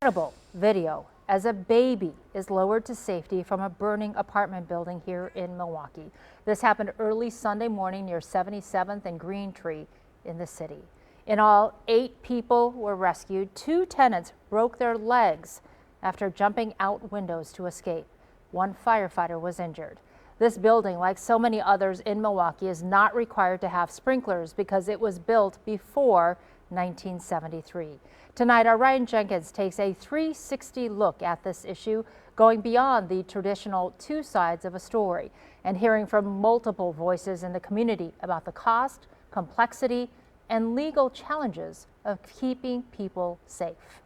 Incredible video as a baby is lowered to safety from a burning apartment building here in Milwaukee. This happened early Sunday morning near 77th and Green Tree in the city. In all, 8 people were rescued. 2 tenants broke their legs after jumping out windows to escape. 1 firefighter was injured. This building, like so many others in Milwaukee, is not required to have sprinklers because it was built before 1973. Tonight, our Ryan Jenkins takes a 360 look at this issue, going beyond the traditional 2 sides of a story and hearing from multiple voices in the community about the cost, complexity, and legal challenges of keeping people safe.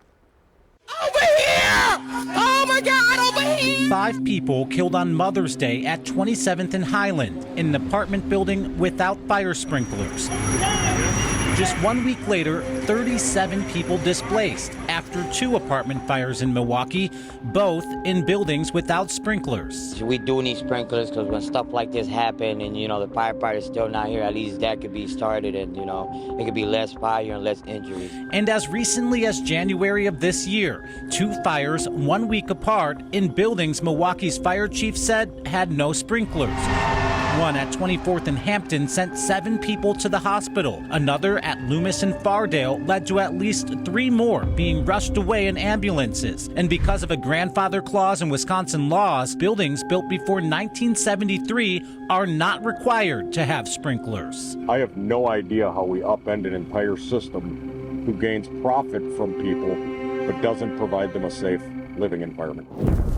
Over here! Oh my God, over here! 5 people killed on Mother's Day at 27th and Highland in an apartment building without fire sprinklers. Just 1 week later, 37 people displaced after 2 apartment fires in Milwaukee, both in buildings without sprinklers. We do need sprinklers because when stuff like this happen and, the firefighter's still not here, at least that could be started and, it could be less fire and less injuries. And as recently as January of this year, 2 fires 1 week apart in buildings Milwaukee's fire chief said had no sprinklers. One at 24th and Hampton sent 7 people to the hospital. Another at Loomis and Fardale led to at least 3 more being rushed away in ambulances. And because of a grandfather clause in Wisconsin laws, buildings built before 1973 are not required to have sprinklers. I have no idea how we upend an entire system who gains profit from people but doesn't provide them a safe living environment.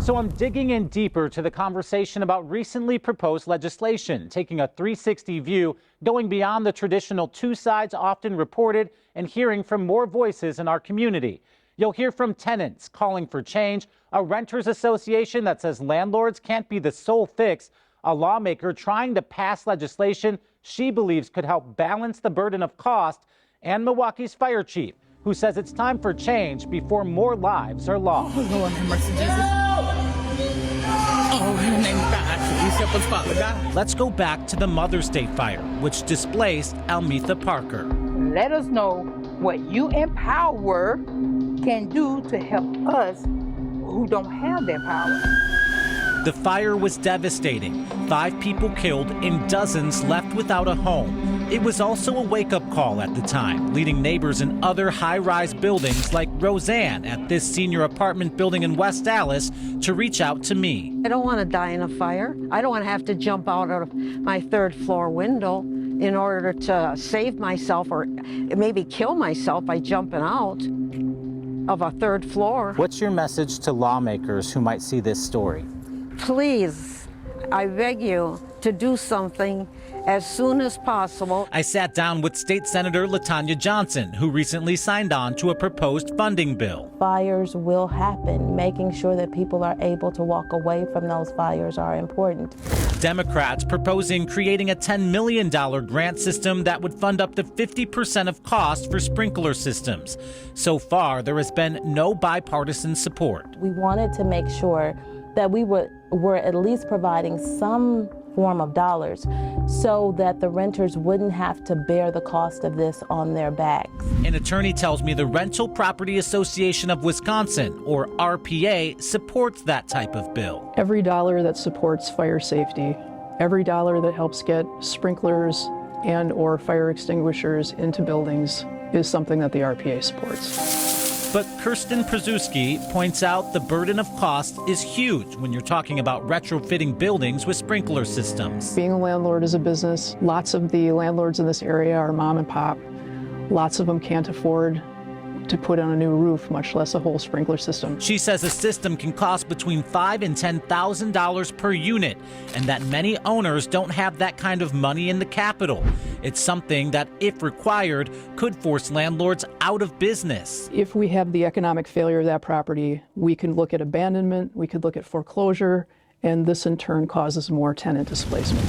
So I'm digging in deeper to the conversation about recently proposed legislation, taking a 360 view, going beyond the traditional 2 sides often reported, and hearing from more voices in our community. You'll hear from tenants calling for change, a renters association that says landlords can't be the sole fix, a lawmaker trying to pass legislation she believes could help balance the burden of cost, and Milwaukee's fire chief, who says it's time for change before more lives are lost. Oh, Lord have mercy, Jesus. Oh, in the name of God, please help us, Father God. Let's go back to the Mother's Day fire, which displaced Almetha Parker. Let us know what you empower can do to help us who don't have that power. The fire was devastating. 5 people killed and dozens left without a home. It was also a wake-up call at the time, leading neighbors in other high-rise buildings like Roseanne at this senior apartment building in West Dallas to reach out to me. I don't want to die in a fire. I don't want to have to jump out of my 3rd floor window in order to save myself or maybe kill myself by jumping out of a 3rd floor. What's your message to lawmakers who might see this story? Please, I beg you to do something as soon as possible. I sat down with State Senator LaTanya Johnson, who recently signed on to a proposed funding bill. Fires will happen. Making sure that people are able to walk away from those fires are important. Democrats proposing creating a $10 million grant system that would fund up to 50% of costs for sprinkler systems. So far, there has been no bipartisan support. We wanted to make sure that we were at least providing some form of dollars so that the renters wouldn't have to bear the cost of this on their backs. An attorney tells me the Rental Property Association of Wisconsin, or RPA, supports that type of bill. Every dollar that supports fire safety, every dollar that helps get sprinklers and or fire extinguishers into buildings is something that the RPA supports. But Kirsten Przuski points out the burden of cost is huge when you're talking about retrofitting buildings with sprinkler systems. Being a landlord is a business. Lots of the landlords in this area are mom and pop. Lots of them can't afford to put on a new roof, much less a whole sprinkler system. She says a system can cost between $5,000 and $10,000 per unit, and that many owners don't have that kind of money in the capital. It's something that, if required, could force landlords out of business. If we have the economic failure of that property, we can look at abandonment, we could look at foreclosure, and this in turn causes more tenant displacement.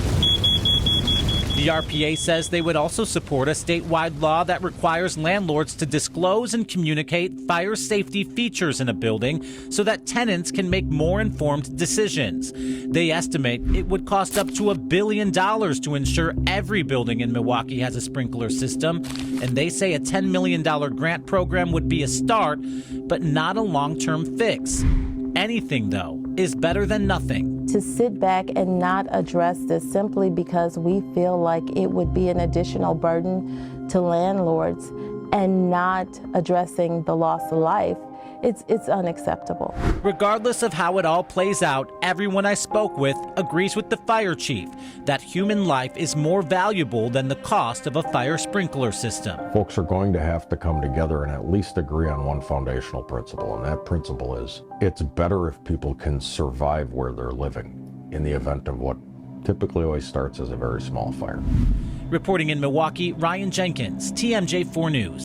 The RPA says they would also support a statewide law that requires landlords to disclose and communicate fire safety features in a building so that tenants can make more informed decisions. They estimate it would cost up to $1 billion to ensure every building in Milwaukee has a sprinkler system, and they say a $10 million grant program would be a start, but not a long-term fix. Anything, though, is better than nothing. To sit back and not address this simply because we feel like it would be an additional burden to landlords and not addressing the loss of life, it's unacceptable. Regardless of how it all plays out, everyone I spoke with agrees with the fire chief that human life is more valuable than the cost of a fire sprinkler system. Folks are going to have to come together and at least agree on one foundational principle, and that principle is it's better if people can survive where they're living in the event of what typically always starts as a very small fire. Reporting in Milwaukee, Ryan Jenkins, TMJ4 News.